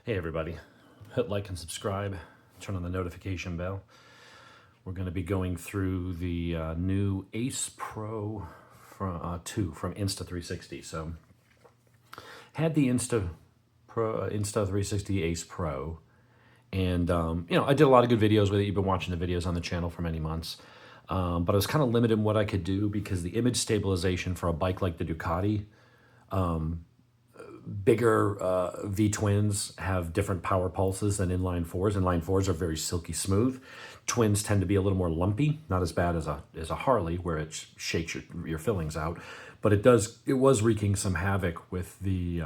Hey everybody, hit like and subscribe, turn on the notification bell. We're going to be going through the new Ace Pro 2 from Insta360. So, had the Insta360 Ace Pro, and I did a lot of good videos with it. You've been watching the videos on the channel for many months. But I was kind of limited in what I could do because the image stabilization for a bike like the Ducati, bigger V-twins have different power pulses than inline fours. Inline fours are very silky smooth. Twins tend to be a little more lumpy, not as bad as a Harley where it shakes your fillings out, but it was wreaking some havoc with the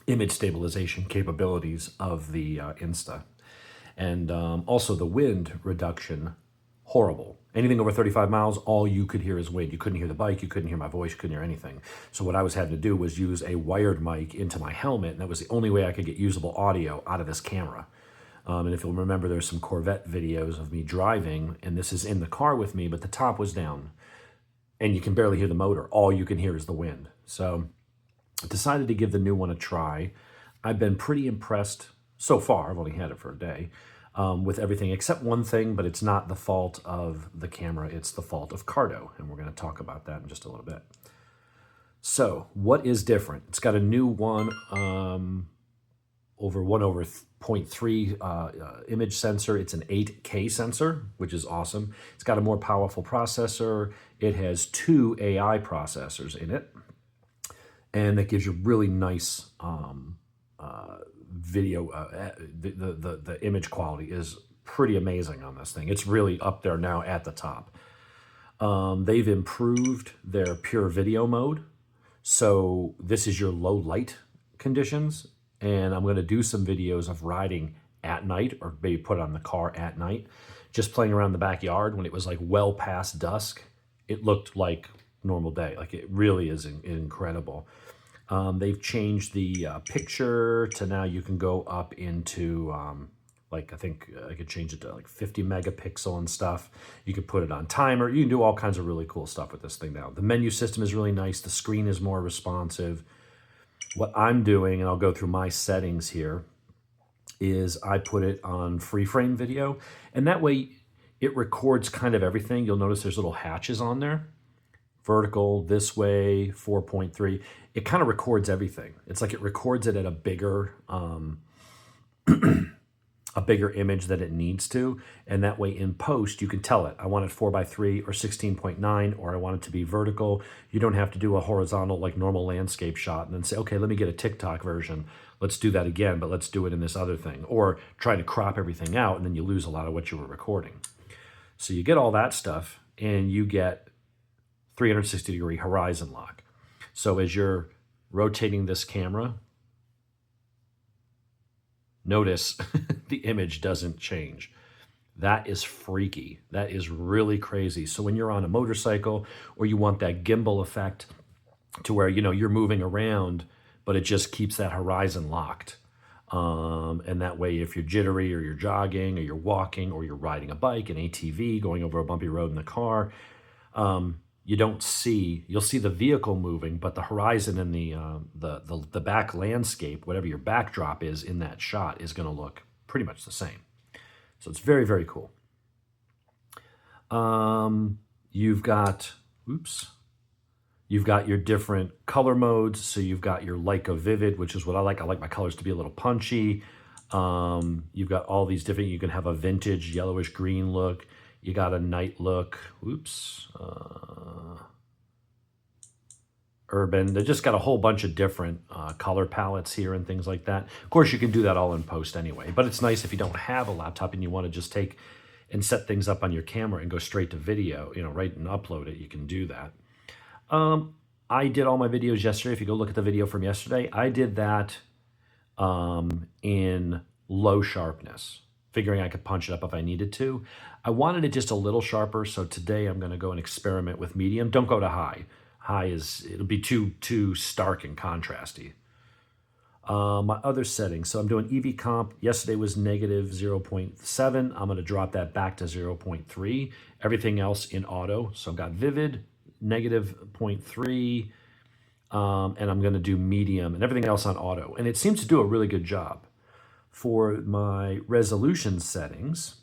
image stabilization capabilities of the Insta. And also the wind reduction, horrible. Anything over 35 miles, all you could hear is wind. You couldn't hear the bike, you couldn't hear my voice, you couldn't hear anything. So what I was having to do was use a wired mic into my helmet, and that was the only way I could get usable audio out of this camera. And if you'll remember, there's some Corvette videos of me driving, and this is in the car with me, but the top was down, and you can barely hear the motor. All you can hear is the wind. So I decided to give the new one a try. I've been pretty impressed so far. I've only had it for a day. With everything except one thing, but it's not the fault of the camera, it's the fault of Cardo, and we're going to talk about that in just a little bit. So, what is different? It's got a new over 0.3 image sensor. It's an 8K sensor, which is awesome. It's got a more powerful processor. It has 2 AI processors in it, and that gives you really nice video. The image quality is pretty amazing on this thing. It's really up there now at the top. They've improved their pure video mode, so this is your low light conditions, and I'm going to do some videos of riding at night, or maybe put it on the car at night, just playing around the backyard when it was like well past dusk. It looked like normal day. Like, it really is incredible. They've changed the picture to now you can go up into, like, I think I could change it to like 50 megapixel and stuff. You could put it on timer. You can do all kinds of really cool stuff with this thing now. The menu system is really nice. The screen is more responsive. What I'm doing, and I'll go through my settings here, is I put it on free frame video, and that way it records kind of everything. You'll notice there's little hatches on there. Vertical, this way, 4.3. It kind of records everything. It's like it records it at a bigger a bigger image that it needs to, and that way in post you can tell it, I want it 4:3 or 16.9, or I want it to be vertical. You don't have to do a horizontal like normal landscape shot and then say, okay, let me get a TikTok version. Let's do that again, but let's do it in this other thing. Or try to crop everything out, and then you lose a lot of what you were recording. So you get all that stuff, and you get 360-degree horizon lock. So as you're rotating this camera, notice the image doesn't change. That is freaky. That is really crazy. So when you're on a motorcycle, or you want that gimbal effect to where, you're moving around, but it just keeps that horizon locked. And that way, if you're jittery, or you're jogging, or you're walking, or you're riding a bike, an ATV, going over a bumpy road in the car, you'll see the vehicle moving, but the horizon and the back landscape, whatever your backdrop is in that shot, is going to look pretty much the same. So it's very, very cool. You've got your different color modes. So you've got your Leica Vivid, which is what I like. I like my colors to be a little punchy. You've got all these different, you can have a vintage yellowish green look. You got a night look, urban. They just got a whole bunch of different color palettes here and things like that. Of course, you can do that all in post anyway, but it's nice if you don't have a laptop and you want to just take and set things up on your camera and go straight to video, right, and upload it, you can do that. I did all my videos yesterday. If you go look at the video from yesterday, I did that in low sharpness, figuring I could punch it up if I needed to. I wanted it just a little sharper, so today I'm going to go and experiment with medium. Don't go to high. It'll be too stark and contrasty. My other settings, so I'm doing EV comp. Yesterday was negative 0.7. I'm going to drop that back to 0.3. Everything else in auto. So I've got vivid, negative 0.3, and I'm going to do medium and everything else on auto. And it seems to do a really good job. For my resolution settings,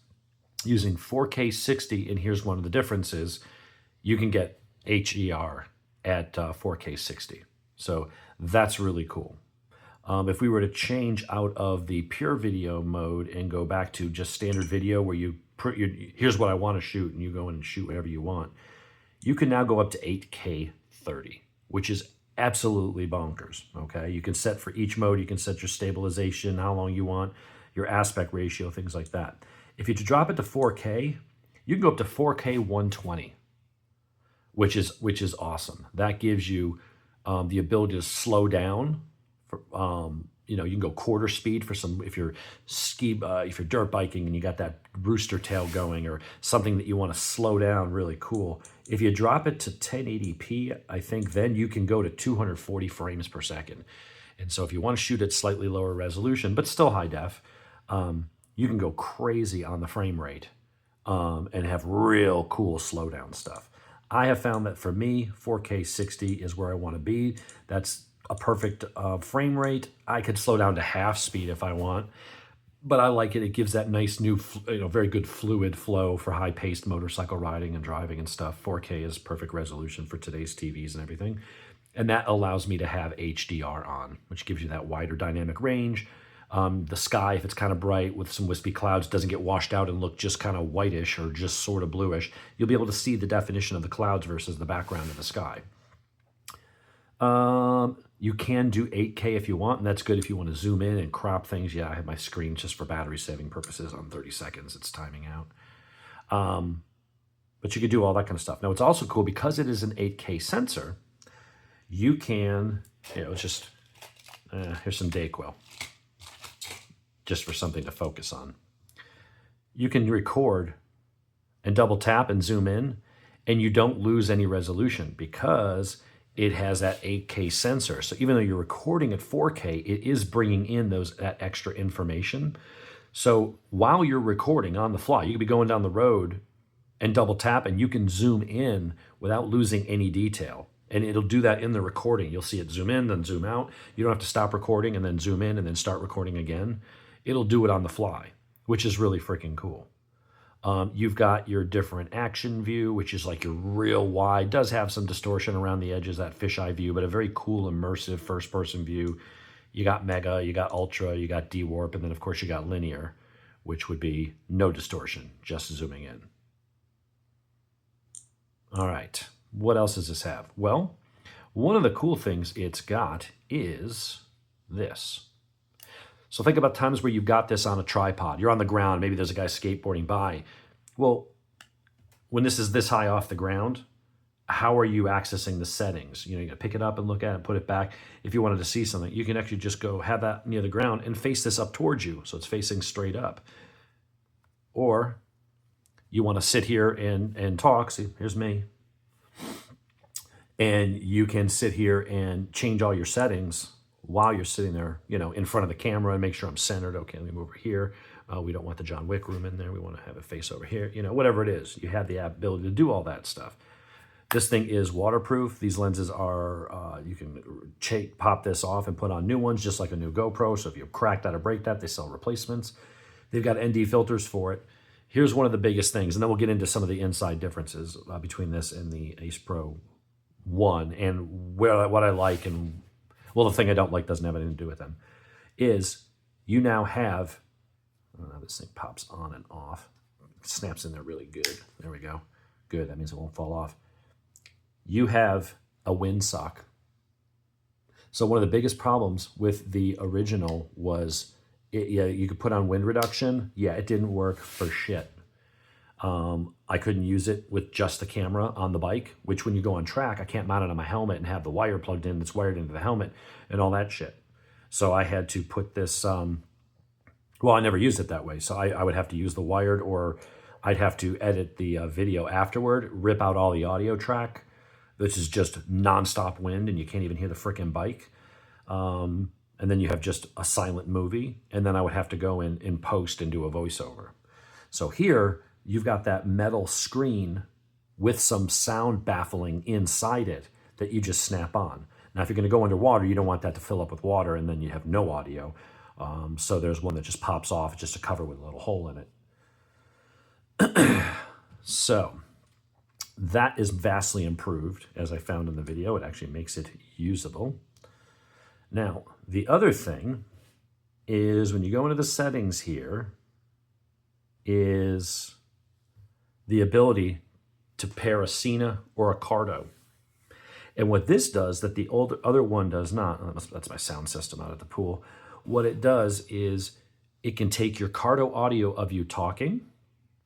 using 4K 60, and here's one of the differences, you can get HDR at 4K 60. So that's really cool. If we were to change out of the pure video mode and go back to just standard video where here's what I want to shoot, and you go in and shoot whatever you want, you can now go up to 8K 30, which is absolutely bonkers, okay? You can set for each mode, you can set your stabilization, how long you want, your aspect ratio, things like that. If you drop it to 4K, you can go up to 4K 120, which is awesome. That gives you the ability to slow down. You can go quarter speed for some, if you're dirt biking and you got that rooster tail going, or something that you want to slow down really cool. If you drop it to 1080p, I think then you can go to 240 frames per second. And so if you want to shoot at slightly lower resolution, but still high def, you can go crazy on the frame rate and have real cool slowdown stuff. I have found that for me, 4K 60 is where I want to be. That's a perfect frame rate. I could slow down to half speed if I want, but I like it. It gives that nice new, very good fluid flow for high-paced motorcycle riding and driving and stuff. 4K is perfect resolution for today's TVs and everything. And that allows me to have HDR on, which gives you that wider dynamic range. The sky, if it's kind of bright with some wispy clouds, doesn't get washed out and look just kind of whitish or just sort of bluish. You'll be able to see the definition of the clouds versus the background of the sky. You can do 8K if you want, and that's good if you want to zoom in and crop things. Yeah, I have my screen just for battery saving purposes on 30 seconds. It's timing out. But you could do all that kind of stuff. Now, it's also cool because it is an 8K sensor. You can, here's some Dayquil, just for something to focus on. You can record and double tap and zoom in, and you don't lose any resolution because it has that 8K sensor. So even though you're recording at 4K, it is bringing in that extra information. So while you're recording on the fly, you could be going down the road and double tap, and you can zoom in without losing any detail. And it'll do that in the recording. You'll see it zoom in, then zoom out. You don't have to stop recording and then zoom in and then start recording again. It'll do it on the fly, which is really freaking cool. You've got your different action view, which is like your real wide, does have some distortion around the edges, that fisheye view, but a very cool, immersive first-person view. You got Mega, you got Ultra, you got D-Warp, and then, of course, you got Linear, which would be no distortion, just zooming in. All right, what else does this have? Well, one of the cool things it's got is this. So think about times where you've got this on a tripod. You're on the ground. Maybe there's a guy skateboarding by. Well, when this is this high off the ground, how are you accessing the settings? You got to pick it up and look at it, put it back. If you wanted to see something, you can actually just go have that near the ground and face this up towards you. So it's facing straight up. Or you want to sit here and talk. See, here's me. And you can sit here and change all your settings while you're sitting there, in front of the camera, and make sure I'm centered. Okay, let me move over here. We don't want the John Wick room in there. We want to have it face over here. Whatever it is, you have the ability to do all that stuff. This thing is waterproof. These lenses are, you can pop this off and put on new ones, just like a new GoPro. So if you crack that or break that, they sell replacements. They've got ND filters for it. Here's one of the biggest things, and then we'll get into some of the inside differences between this and the Ace Pro 1, and what I like and... Well, the thing I don't like doesn't have anything to do with them, is you now have, I don't know how this thing pops on and off. It snaps in there really good. There we go. Good, that means it won't fall off. You have a windsock. So one of the biggest problems with the original was, you could put on wind reduction. Yeah, it didn't work for shit. I couldn't use it with just the camera on the bike, which when you go on track, I can't mount it on my helmet and have the wire plugged in that's wired into the helmet and all that shit. So I had to put this, well, I never used it that way. So I would have to use the wired, or I'd have to edit the video afterward, rip out all the audio track. This is just nonstop wind and you can't even hear the frickin' bike. And then you have just a silent movie. And then I would have to go in post and do a voiceover. So here, you've got that metal screen with some sound baffling inside it that you just snap on. Now, if you're going to go underwater, you don't want that to fill up with water and then you have no audio. So there's one that just pops off, just a cover with a little hole in it. So that is vastly improved, as I found in the video. It actually makes it usable. Now, the other thing is when you go into the settings here is the ability to pair a Cena or a Cardo. And what this does that the other one does not, that's my sound system out at the pool. What it does is it can take your Cardo audio of you talking,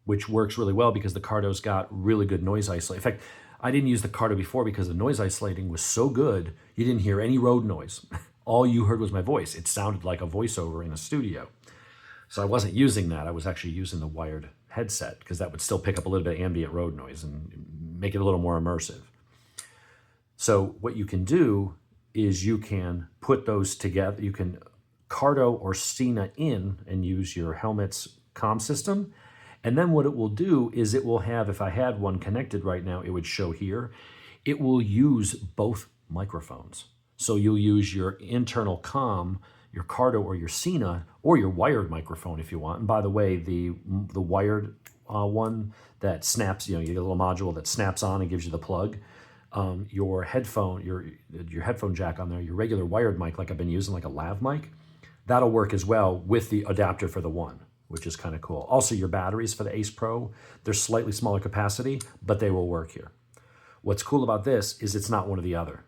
which works really well because the Cardo's got really good noise isolation. In fact, I didn't use the Cardo before because the noise isolating was so good, you didn't hear any road noise. All you heard was my voice. It sounded like a voiceover in a studio. So I wasn't using that. I was actually using the wired headset because that would still pick up a little bit of ambient road noise and make it a little more immersive. So what you can do is you can put those together. You can Cardo or Cena in and use your helmet's comm system. And then what it will do is it will have, if I had one connected right now, it would show here. It will use both microphones. So you'll use your internal comm, your Cardo or your Cena, or your wired microphone if you want. And by the way, the wired one that snaps, you get a little module that snaps on and gives you the plug. Your headphone, your headphone jack on there, your regular wired mic like I've been using, like a lav mic, that'll work as well with the adapter for the one, which is kind of cool. Also, your batteries for the Ace Pro, they're slightly smaller capacity, but they will work here. What's cool about this is it's not one or the other.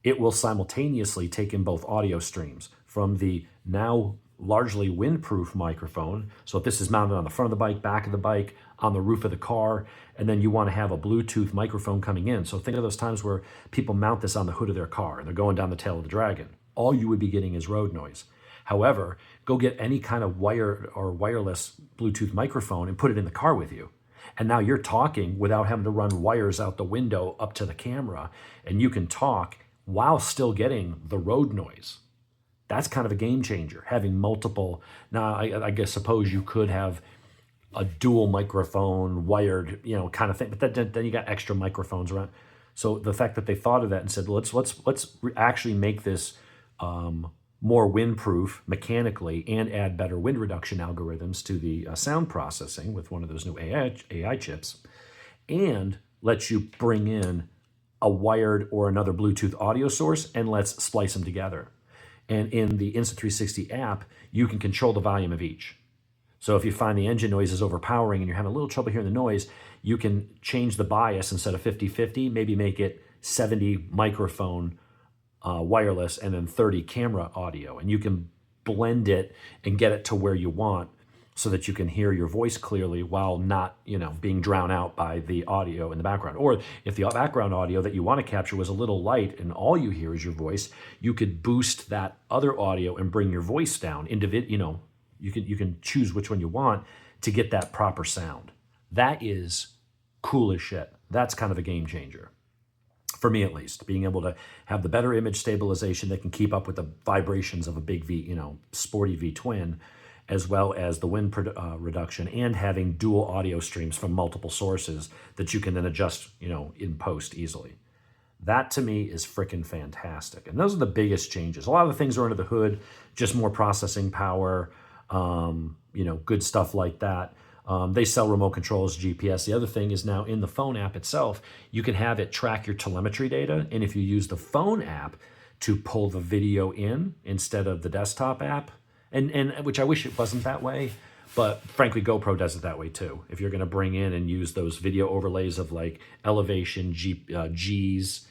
It will simultaneously take in both audio streams from the now largely windproof microphone. So if this is mounted on the front of the bike, back of the bike, on the roof of the car, and then you want to have a Bluetooth microphone coming in. So think of those times where people mount this on the hood of their car and they're going down the tail of the Dragon. All you would be getting is road noise. However, go get any kind of wired or wireless Bluetooth microphone and put it in the car with you. And now you're talking without having to run wires out the window up to the camera, and you can talk while still getting the road noise. That's kind of a game changer, having multiple. Now, I guess suppose you could have a dual microphone wired, kind of thing, but then you got extra microphones around. So the fact that they thought of that and said, let's actually make this more windproof mechanically and add better wind reduction algorithms to the sound processing with one of those new AI chips, and let you bring in a wired or another Bluetooth audio source and let's splice them together. And in the Insta360 app, you can control the volume of each. So if you find the engine noise is overpowering and you're having a little trouble hearing the noise, you can change the bias instead of 50-50, maybe make it 70 microphone wireless and then 30 camera audio. And you can blend it and get it to where you want so that you can hear your voice clearly while not, being drowned out by the audio in the background. Or if the background audio that you want to capture was a little light and all you hear is your voice, you could boost that other audio and bring your voice down. You can choose which one you want to get that proper sound. That is cool as shit. That's kind of a game changer. For me, at least, being able to have the better image stabilization that can keep up with the vibrations of a big sporty V twin, as well as the wind reduction, and having dual audio streams from multiple sources that you can then adjust, in post easily. That to me is freaking fantastic. And those are the biggest changes. A lot of the things are under the hood, just more processing power, good stuff like that. They sell remote controls, GPS. The other thing is now in the phone app itself, you can have it track your telemetry data. And if you use the phone app to pull the video in instead of the desktop app, and which I wish it wasn't that way, but frankly, GoPro does it that way too. If you're going to bring in and use those video overlays of like elevation, G's,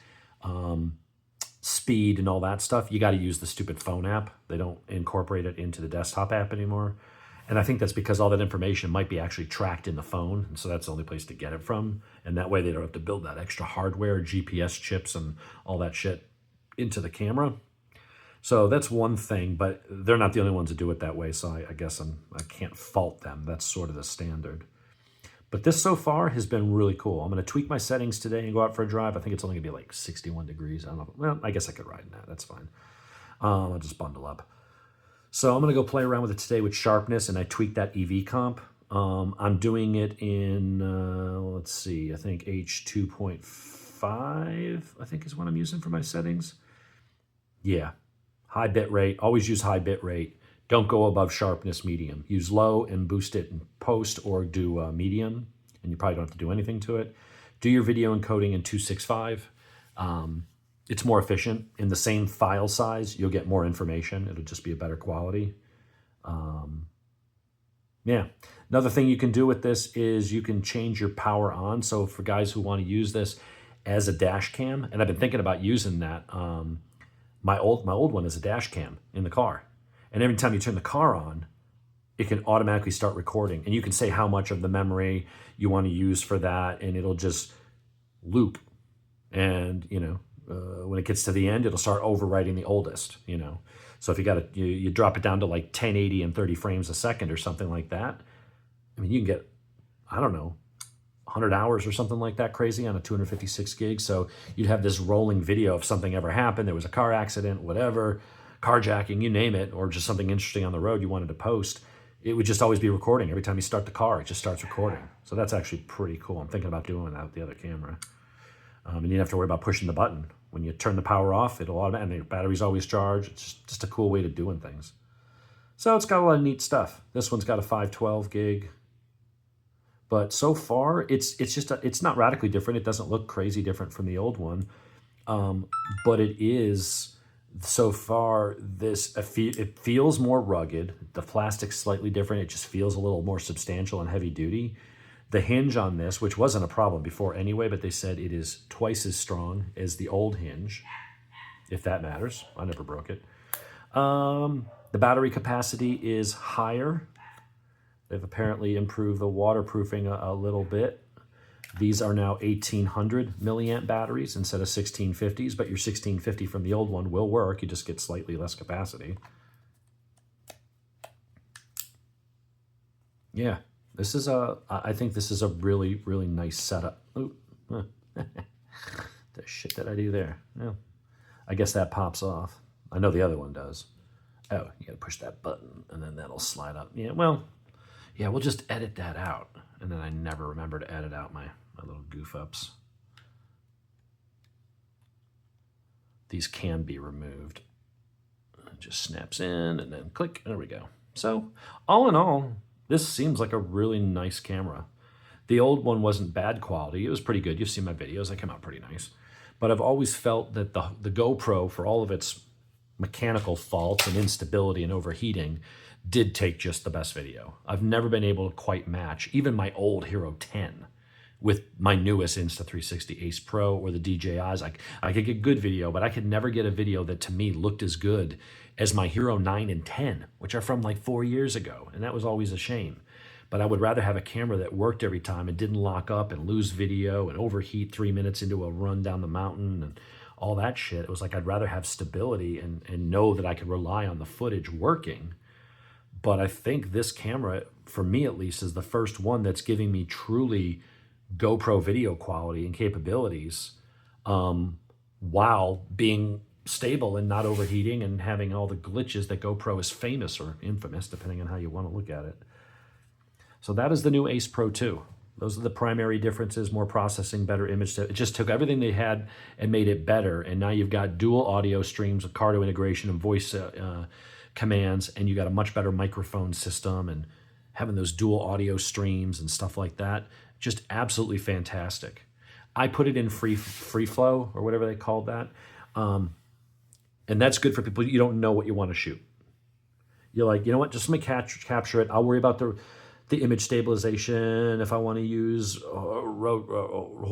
speed and all that stuff, you got to use the stupid phone app. They don't incorporate it into the desktop app anymore. And I think that's because all that information might be actually tracked in the phone. And so that's the only place to get it from. And that way they don't have to build that extra hardware, GPS chips and all that shit into the camera. So that's one thing, but they're not the only ones that do it that way. So I guess I can't fault them. That's sort of the standard. But this so far has been really cool. I'm going to tweak my settings today and go out for a drive. I think it's only going to be like 61 degrees. I don't know. Well, I guess I could ride in that. That's fine. I'll just bundle up. So I'm going to go play around with it today with sharpness, and I tweaked that EV comp. I'm doing it in, let's see, I think H2.5, I think is what I'm using for my settings. Yeah, high bit rate. Always use high bit rate. Don't go above sharpness medium. Use low and boost it in post, or do medium, and you probably don't have to do anything to it. Do your video encoding in 265. It's more efficient. In the same file size, you'll get more information. It'll just be a better quality. Yeah. Another thing you can do with this is you can change your power on. So for guys who want to use this as a dash cam, and I've been thinking about using that. My old one is a dash cam in the car. And every time you turn the car on, it can automatically start recording. And you can say how much of the memory you want to use for that, and it'll just loop. And, when it gets to the end, it'll start overwriting the oldest, So if you drop it down to like 1080 and 30 frames a second or something like that, I mean, you can get, I don't know, 100 hours or something like that crazy on a 256 gig. So you'd have this rolling video if something ever happened, there was a car accident, whatever, carjacking, you name it, or just something interesting on the road you wanted to post. It would just always be recording. Every time you start the car, it just starts recording. So that's actually pretty cool. I'm thinking about doing that with the other camera. And you don't have to worry about pushing the button. When you turn the power off, it'll automatically, and the battery's always charged. It's just a cool way to doing things. So it's got a lot of neat stuff. This one's got a 512 gig. But so far, it's not radically different. It doesn't look crazy different from the old one. But it is, so far, it feels more rugged. The plastic's slightly different. It just feels a little more substantial and heavy duty. The hinge on this, which wasn't a problem before anyway, but they said it is twice as strong as the old hinge, if that matters. I never broke it. The battery capacity is higher. They've apparently improved the waterproofing a little bit. These are now 1800 milliamp batteries instead of 1650s, but your 1650 from the old one will work. You just get slightly less capacity. Yeah. I think this is a really, really nice setup. Ooh, the shit that I do there. Yeah. I guess that pops off. I know the other one does. Oh, you gotta push that button and then that'll slide up. Yeah, well, yeah, we'll just edit that out. And then I never remember to edit out my little goof ups. These can be removed. It just snaps in and then click, there we go. So all in all, this seems like a really nice camera. The old one wasn't bad quality. It was pretty good. You've seen my videos. They came out pretty nice. But I've always felt that the GoPro, for all of its mechanical faults and instability and overheating, did take just the best video. I've never been able to quite match even my old Hero 10 with my newest Insta360 Ace Pro or the DJIs. I could get good video, but I could never get a video that to me looked as good as my Hero 9 and 10, which are from like 4 years ago. And that was always a shame. But I would rather have a camera that worked every time and didn't lock up and lose video and overheat 3 minutes into a run down the mountain and all that shit. It was like I'd rather have stability and know that I could rely on the footage working. But I think this camera, for me at least, is the first one that's giving me truly GoPro video quality and capabilities while being stable and not overheating and having all the glitches that GoPro is famous or infamous, depending on how you want to look at it. So that is the new Ace Pro 2. Those are the primary differences: more processing, better image. It just took everything they had and made it better. And now you've got dual audio streams with Cardo integration and voice commands, and you got a much better microphone system and having those dual audio streams and stuff like that. Just absolutely fantastic. I put it in free flow or whatever they called that. And that's good for people you don't know what you want to shoot. You're like, you know what, just let me capture it. I'll worry about the image stabilization. If I want to use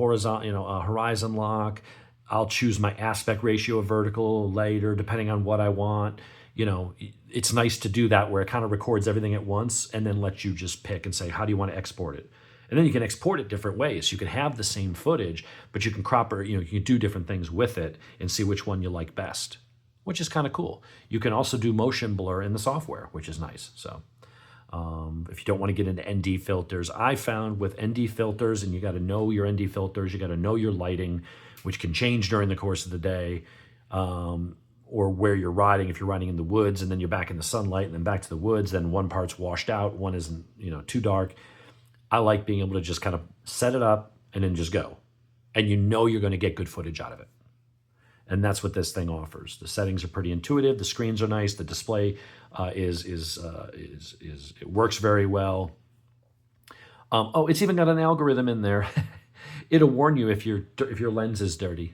horizon lock, I'll choose my aspect ratio of vertical later, depending on what I want. It's nice to do that where it kind of records everything at once and then lets you just pick and say, how do you want to export it? And then you can export it different ways. You can have the same footage, but you can crop or, you can do different things with it and see which one you like best, which is kind of cool. You can also do motion blur in the software, which is nice. So if you don't want to get into ND filters, I found with ND filters, and you got to know your ND filters, you got to know your lighting, which can change during the course of the day, or where you're riding. If you're riding in the woods and then you're back in the sunlight and then back to the woods, then one part's washed out, one isn't, too dark. I like being able to just kind of set it up and then just go. And you're going to get good footage out of it. And that's what this thing offers. The settings are pretty intuitive. The screens are nice. The display it works very well. Oh, it's even got an algorithm in there. It'll warn you if your lens is dirty.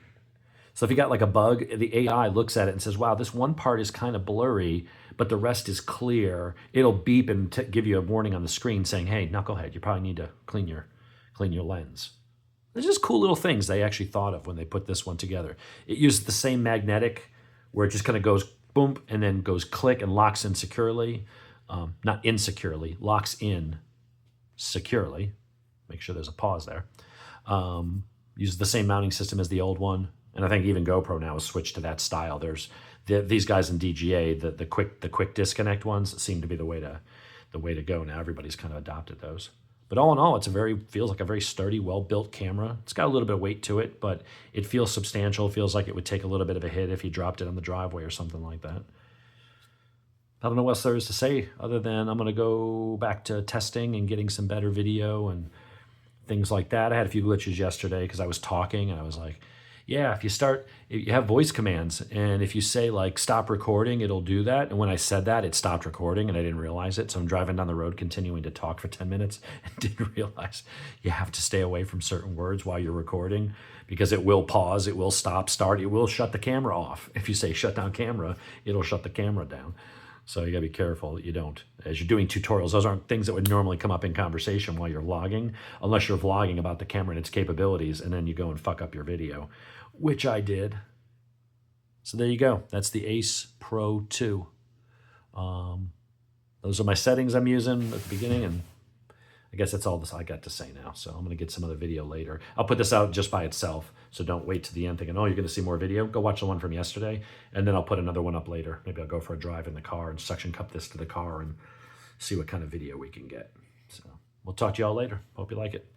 So if you got like a bug, the AI looks at it and says, wow, this one part is kind of blurry, but the rest is clear. It'll beep and give you a warning on the screen saying, hey, knucklehead, you probably need to clean your lens. There's just cool little things they actually thought of when they put this one together. It uses the same magnetic where it just kind of goes boom and then goes click and locks in securely. Not insecurely, locks in securely. Make sure there's a pause there. Uses the same mounting system as the old one. And I think even GoPro now has switched to that style. There's these guys in DGA, the quick disconnect ones seem to be the way to go now. Everybody's kind of adopted those. But all in all, feels like a very sturdy, well-built camera. It's got a little bit of weight to it, but it feels substantial. It feels like it would take a little bit of a hit if you dropped it on the driveway or something like that. I don't know what else there is to say other than I'm going to go back to testing and getting some better video and things like that. I had a few glitches yesterday because I was talking and I was like, yeah, if you have voice commands, and if you say like stop recording, it'll do that. And when I said that, it stopped recording and I didn't realize it. So I'm driving down the road continuing to talk for 10 minutes and didn't realize you have to stay away from certain words while you're recording because it will pause, it will stop, start, it will shut the camera off. If you say shut down camera, it'll shut the camera down. So you gotta be careful that you don't. As you're doing tutorials, those aren't things that would normally come up in conversation while you're vlogging, unless you're vlogging about the camera and its capabilities, and then you go and fuck up your video, which I did. So there you go. That's the Ace Pro 2. Those are my settings I'm using at the beginning, and I guess that's all this I got to say now. So I'm gonna get some other video later. I'll put this out just by itself, so don't wait to the end thinking, oh, you're gonna see more video. Go watch the one from yesterday, and then I'll put another one up later. Maybe I'll go for a drive in the car and suction cup this to the car and see what kind of video we can get. So we'll talk to y'all later. Hope you like it.